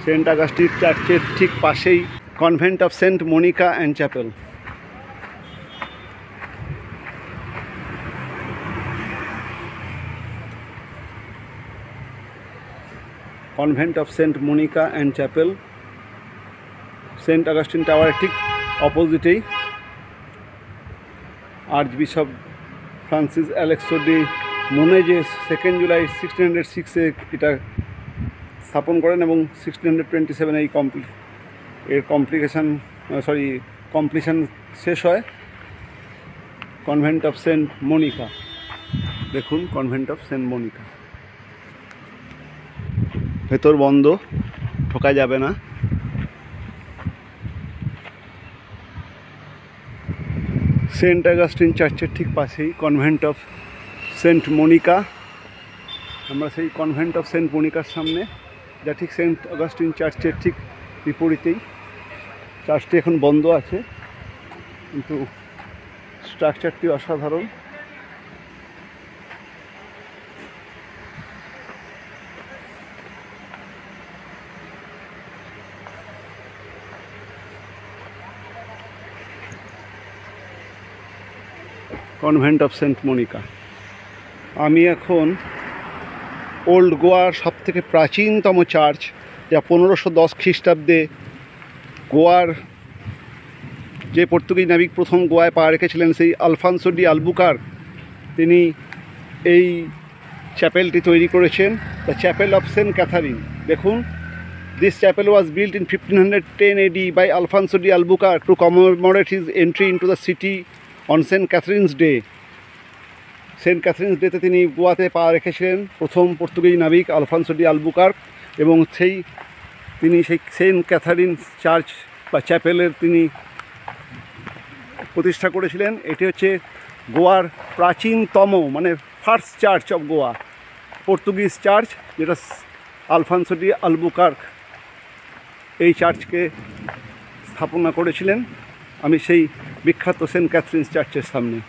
Saint Augustine চার্চের ঠিক পাশেই convent of Saint Monica and chapel. Convent of Saint Monica and chapel Saint Augustine টাওয়ারের ঠিক অপোজিটেই archbishop Francis Aleixo de Menezes 2 July 1606-এ এটা স্থাপন করেন এবং 1627 এই কমপ্লিশন শেষ হয়। কনভেন্ট অফ সেন্ট মনিকা, দেখুন কনভেন্ট অফ সেন্ট মনিকা। ভেতর বন্ধ, ঢোকা যাবে না। সেন্ট অগাস্টিন চার্চের ঠিক পাশেই কনভেন্ট অফ সেন্ট মনিকা। আমরা সেই কনভেন্ট অফ সেন্ট মনিকার সামনে, যা ঠিক সেন্ট অগাস্টিন চার্চের ঠিক বিপরীতেই। চার্চটি এখন বন্ধ আছে, কিন্তু স্ট্রাকচারটি অসাধারণ। Convent of Saint Monica. আমি এখন ওল্ড গোয়ার সবথেকে প্রাচীনতম চার্চ, যা 1510 খ্রিস্টাব্দে গোয়ার যে পর্তুগিজ নাবিক প্রথম গোয়ায় পা রেখেছিলেন, সেই আলফানসো ডি আলবুকার্ক, তিনি এই চ্যাপেলটি তৈরি করেছেন, the chapel of Saint Catherine. দেখুন, this chapel was built in 1510 AD by Alfonso de Albuquerque to commemorate his entry into the city on Saint Catherine's day. Saint Catherine's ডেতে তিনি গোয়াতে পা রেখেছিলেন প্রথম পর্তুগিজ নাবিক আলফানসো ডি আলবুকার্ক, এবং তিনি সেই সেন্ট ক্যাথারিন চার্চ বা চ্যাপেলের তিনি প্রতিষ্ঠা করেছিলেন। এটি হচ্ছে গোয়ার প্রাচীনতম, মানে first church of Goa, Portuguese church, যেটা আলফানসো ডি আলবুকার্ক এই চার্চকে স্থাপনা করেছিলেন। আমি সেই বিখ্যাত সেন্ট ক্যাথরিনস চার্চের সামনে।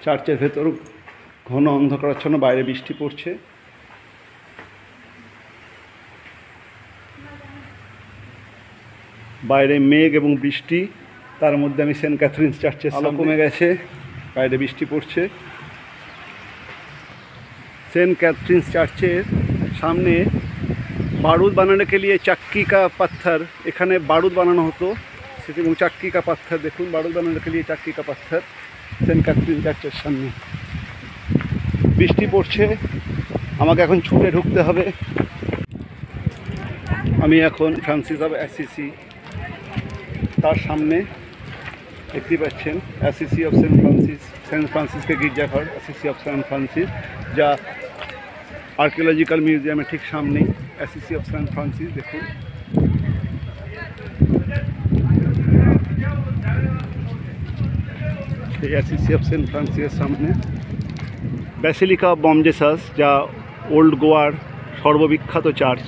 চার্চের ভেতর ঘন অন্ধকারাচ্ছন্ন, বাইরে বৃষ্টি পড়ছে। বাইরে মেঘ এবং বৃষ্টি, তার মধ্যে আমি সেন্ট ক্যাথরিনস চার্চের আলো কমে গেছে, বাইরে বৃষ্টি পড়ছে। সেন্ট ক্যাথরিনস চার্চের সামনে বারুদ বানানো কে লিয়ে চাক্কি কা পাথর, এখানে বারুদ বানানো হতো, সেটি এবং চাক্কি কা পাথর, দেখুন বারুদ বানানো কে লিয়ে চাক্কি কা পাথর সেন্ট ক্যাথরিন চার্চের সামনে। বৃষ্টি পড়ছে, আমাকে এখন ছুটে ঢুকতে হবে। আমি এখন ফ্রান্সিস অফ অ্যাসিসি তার সামনে, দেখতে পাচ্ছেন অ্যাসিসি অফ সেন্ট ফ্রান্সিসকে গির্জাঘর, অ্যাসিসি অফ সেন্ট ফ্রান্সিস, যা আর্কিওলজিক্যাল মিউজিয়ামের ঠিক সামনেই অ্যাসিসি অফ সেন্ট ফ্রান্সিস। দেখুন এই অ্যাসিসি অফ সেন্ট ফ্রান্সিসের সামনে ব্যাসিলিকা অফ বম জেসাস, যা ওল্ড গোয়ার সর্ববিখ্যাত চার্চ,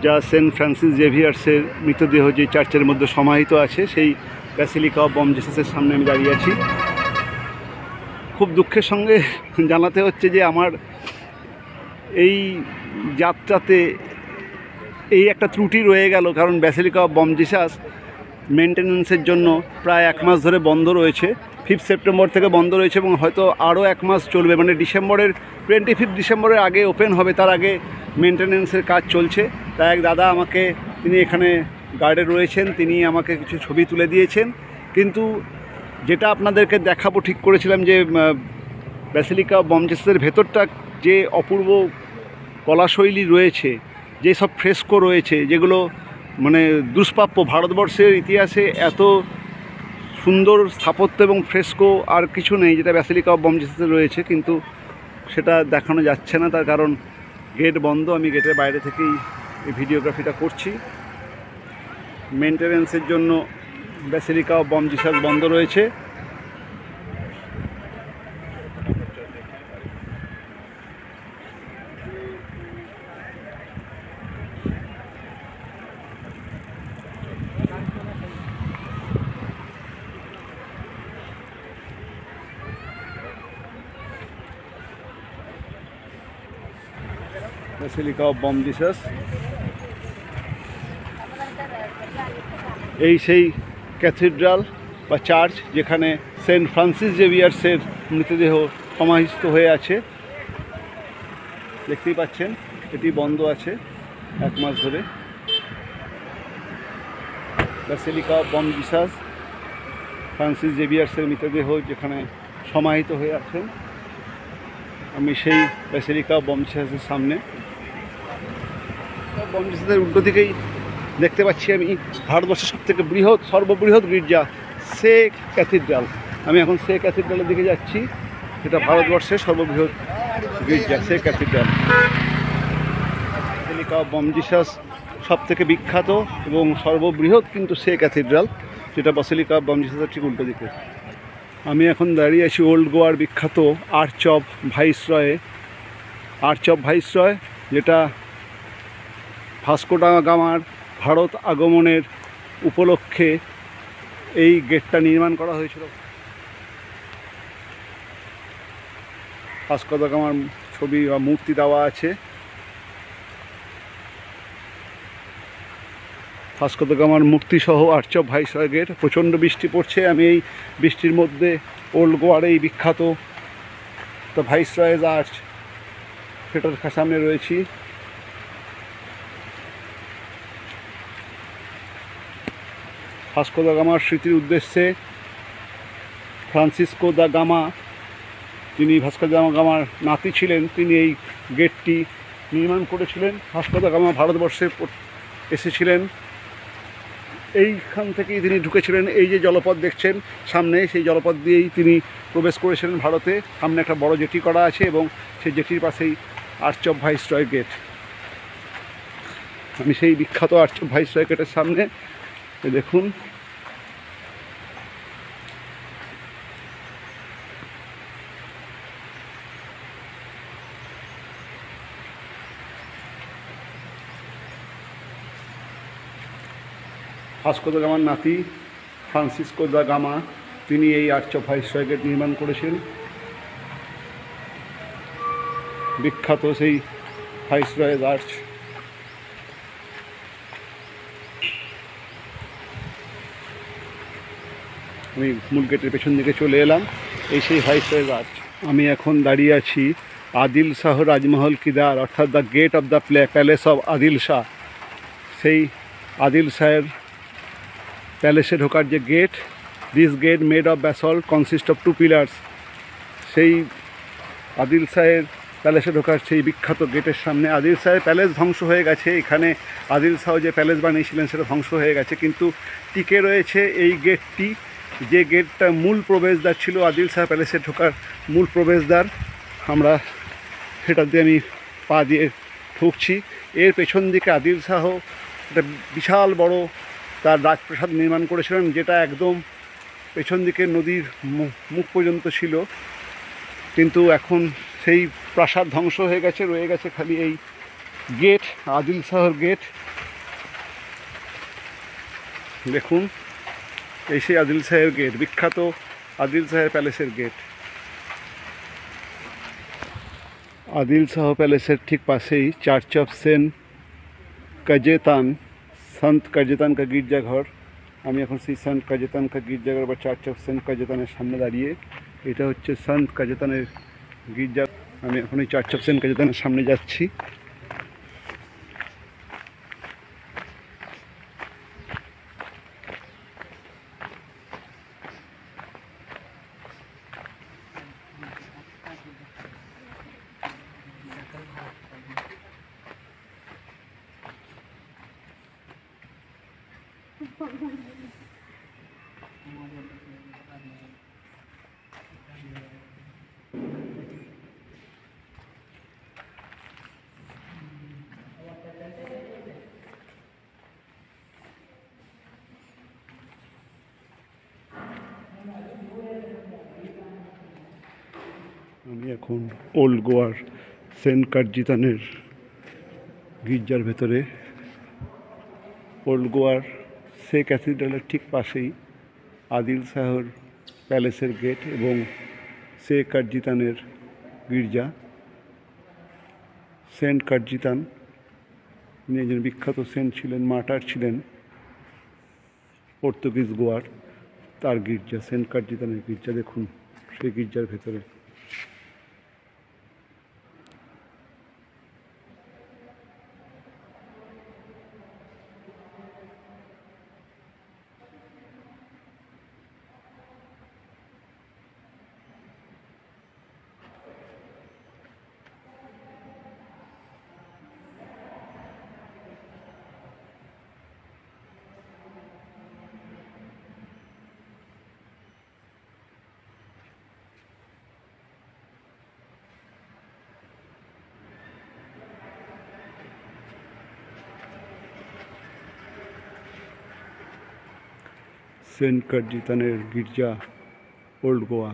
যা সেন্ট ফ্রান্সিস জেভিয়ার্সের মৃতদেহ যে চার্চের মধ্যে সমাহিত আছে, সেই ব্যাসিলিকা অফ বম জেসাসের সামনে আমি দাঁড়িয়ে আছি। খুব দুঃখের সঙ্গে জানাতে হচ্ছে যে আমার এই যাত্রাতে এই একটা ত্রুটি রয়ে গেল, কারণ ব্যাসিলিকা অফ বম জেসাস মেনটেন্যান্সের জন্য প্রায় 1 মাস ধরে বন্ধ রয়েছে। 5 সেপ্টেম্বর থেকে বন্ধ রয়েছে এবং হয়তো আরও 1 মাস চলবে, মানে 25 ডিসেম্বরের আগে ওপেন হবে, তার আগে মেনটেন্যান্সের কাজ চলছে। তাই এক দাদা আমাকে, তিনি এখানে গার্ডে রয়েছেন, তিনি আমাকে কিছু ছবি তুলে দিয়েছেন। কিন্তু যেটা আপনাদেরকে দেখাবো ঠিক করেছিলাম, যে ব্যাসিলিকা অফ বম জেসাসের ভেতরটা যে অপূর্ব কলাশৈলী রয়েছে, যেসব ফ্রেস্কো রয়েছে, যেগুলো মানে দুষ্প্রাপ্য, ভারতবর্ষের ইতিহাসে এত সুন্দর স্থাপত্য এবং ফ্রেস্কো আর কিছু নেই যেটা ব্যাসিলিকা অফ বম জেসাসে রয়েছে, কিন্তু সেটা দেখানো যাচ্ছে না, তার কারণ গেট বন্ধ। আমি গেটের বাইরে থেকেই এই ভিডিওগ্রাফিটা করছি। মেনটেন্যান্সের জন্য ব্যাসিলিকা অফ বম জেসাস বন্ধ রয়েছে। Basilica of Bom Jesus. এই সেই ক্যাথিড্রাল বা চার্চ যেখানে সেন্ট ফ্রান্সিস জেভিয়ার্সের মৃতদেহ সমাহিত হয়ে আছে। দেখতেই পাচ্ছেন এটি বন্ধ আছে 1 মাস ধরে। Basilica of Bom Jesus, Francis জেভিয়ার্সের মৃতদেহ যেখানে সমাহিত হয়ে আছেন। আমি সেই ব্যাসিলিকা অফ বম জিসাসের সামনে। বম জিসাসের উল্টো দিকেই দেখতে পাচ্ছি আমি ভারতবর্ষের সবথেকে সর্ববৃহৎ গির্জা সে ক্যাথিড্রাল। আমি এখন সে ক্যাথিড্রালের দিকে যাচ্ছি। এটা ভারতবর্ষের সর্ববৃহৎ গির্জা Se cathedral. Basilica of Bom Jesus সবথেকে বিখ্যাত এবং সর্ববৃহৎ কিন্তু সে ক্যাথিড্রাল, যেটা ব্যাসিলিকা অফ বম জিসাসের ঠিক উল্টো দিকে। আমি এখন দাঁড়িয়ে আছি ওল্ড গোয়ার বিখ্যাত আর্চ অফ ভাইসরয়, যেটা ভাস্কো ডা গামার ভারত আগমনের উপলক্ষে এই গেটটা নির্মাণ করা হয়েছিল। ভাস্কো ডা গামার ছবি বা মূর্তি দেওয়া আছে। ভাস্কো ডা গামার মূর্তি সহ আর্চ অফ ভাইসরয় গেট। প্রচণ্ড বৃষ্টি পড়ছে। আমি এই বৃষ্টির মধ্যে ওল্ড গোয়ার এই বিখ্যাত দ্য ভাইসরয়েজ আর্চ সেটার সামনে রয়েছি। ভাস্কো দা গামার স্মৃতির উদ্দেশ্যে ফ্রান্সিসকো দা গামা, তিনি ভাস্কো দা গামার নাতি ছিলেন, তিনি এই গেটটি নির্মাণ করেছিলেন। ভাস্কো দা গামা ভারতবর্ষে এসেছিলেন, এইখান থেকেই তিনি ঢুকেছিলেন। এই যে জলপথ দেখছেন সামনে, সেই জলপথ দিয়েই তিনি প্রবেশ করেছিলেন ভারতে। সামনে একটা বড় জেটি করা আছে এবং সেই জেটির পাশেই আর্চ অফ ভাইসরয় গেট। আমি সেই বিখ্যাত আর্চ অফ ভাইসরয় গেটের সামনে। দেখুন ভাস্কো দা গামার নাতি ফ্রান্সিসকো দা গামা, তিনি এই আর্চ অফ ভাইসরয় গেট নির্মাণ করেছেন। বিখ্যাত সেই ভাইসরয়েজ আর্চ। আমি মূল গেটের পেছন দিকে চলে এলাম। এই সেই ভাইসরয়েজ আর্চ। আমি এখন দাঁড়িয়ে আছি আদিল শাহ রাজমহল কিদার, অর্থাৎ the gate of the palace of Adil Shah. সেই আদিল শাহের প্যালেসে ঢোকার যে gate, this gate made of basalt consist of 2 pillars. সেই আদিল শাহের প্যালেসে ঢোকার সেই বিখ্যাত গেটের সামনে। আদিল শাহের প্যালেস ধ্বংস হয়ে গেছে। এখানে আদিল শাহ যে প্যালেস বানিয়েছিলেন সেটা ধ্বংস হয়ে গেছে, কিন্তু টিকে রয়েছে এই গেটটি, যে গেটটা মূল প্রবেশদ্বার ছিল আদিল শাহ প্যালেসে ঢোকার মূল প্রবেশদ্বার। আমরা সেটা দিয়ে আমি পা দিয়ে ঢুকছি। এর পেছন দিকে আদিল শাহ একটা বিশাল বড় তার রাজপ্রাসাদ নির্মাণ করেছিলেন, যেটা একদম পেছন দিকে নদীর মুখ পর্যন্ত ছিল। কিন্তু এখন সেই প্রাসাদ ধ্বংস হয়ে গেছে, রয়ে গেছে খালি এই গেট, আদিল শাহর গেট। দেখুন এই সেই আদিল শাহের গেট, বিখ্যাত আদিল শাহের প্যালেসের গেট। আদিল শাহ প্যালেসের ঠিক পাশেই চার্চ অফ সেন্ট কাজেতান কা গির্জাঘর। আমি এখন সেই সেন্ট কাজেতান কা গির্জাঘর বা চার্চ অফ সেন্ট কাজেতানের সামনে দাঁড়িয়ে। এটা হচ্ছে সেন্ট কাজেতানের গির্জা। আমি এখন এই চার্চ অফ সেন্ট কাজেতানের সামনে যাচ্ছি। আমি এখন ওল্ড গোয়ার সেন্ট কাজেতানের গির্জার ভেতরে। ওল্ড গোয়ার সে ক্যাথিড্রালের ঠিক পাশেই আদিল শাহর প্যালেসের গেট এবং সে কাজেতানের গির্জা। সেন্ট কার্জিতান, তিনি একজন বিখ্যাত সেন্ট ছিলেন, মার্টার ছিলেন পর্তুগিজ গোয়ার। তার গির্জা, সেন্ট কার্জিতানের গির্জা, দেখুন সেই গির্জার ভেতরে। সেন্ট কার্জিতানের গির্জা, ওল্ড গোয়া।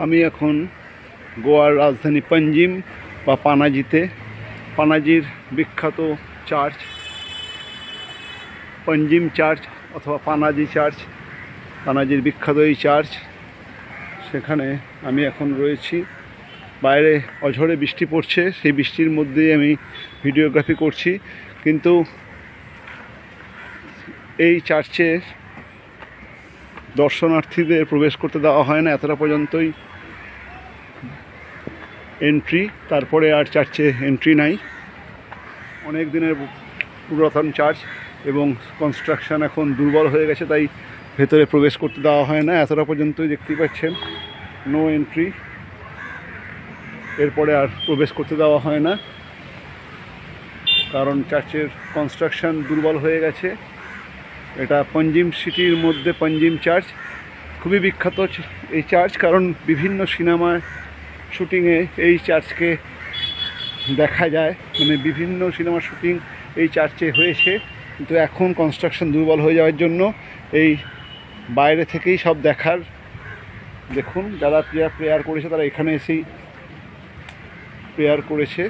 আমি এখন গোয়ার রাজধানী পাঞ্জিম বা পানাজিতে, পানাজির বিখ্যাত চার্চ, পাঞ্জিম চার্চ অথবা পানাজি চার্চ, পানাজির বিখ্যাত এই চার্চ, সেখানে আমি এখন রয়েছি। বাইরে অঝরে বৃষ্টি পড়ছে, সেই বৃষ্টির মধ্যেই আমি ভিডিওগ্রাফি করছি। কিন্তু এই চার্চে দর্শনার্থীদের প্রবেশ করতে দেওয়া হয় না, এতটা পর্যন্তই এন্ট্রি, তারপরে আর চার্চে এন্ট্রি নাই। অনেক দিনের পুরাতন চার্চ এবং কনস্ট্রাকশন এখন দুর্বল হয়ে গেছে, তাই ভেতরে প্রবেশ করতে দেওয়া হয় না, এতটা পর্যন্তই দেখতেই পাচ্ছেন, নো এন্ট্রি। এরপরে আর প্রবেশ করতে দেওয়া হয় না, কারণ চার্চের কনস্ট্রাকশন দুর্বল হয়ে গেছে। এটা পাঞ্জিম সিটির মধ্যে পাঞ্জিম চার্চ, খুবই বিখ্যাত এই চার্চ, কারণ বিভিন্ন সিনেমার শুটিংয়ে এই চার্চকে দেখা যায়, মানে বিভিন্ন সিনেমার শুটিং এই চার্চে হয়েছে। কিন্তু এখন কনস্ট্রাকশন দুর্বল হয়ে যাওয়ার জন্য এই বাইরে থেকেই সব দেখার। দেখুন, যারা প্রেয়ার করেছে তারা এখানে এসেই প্রেয়ার করেছে।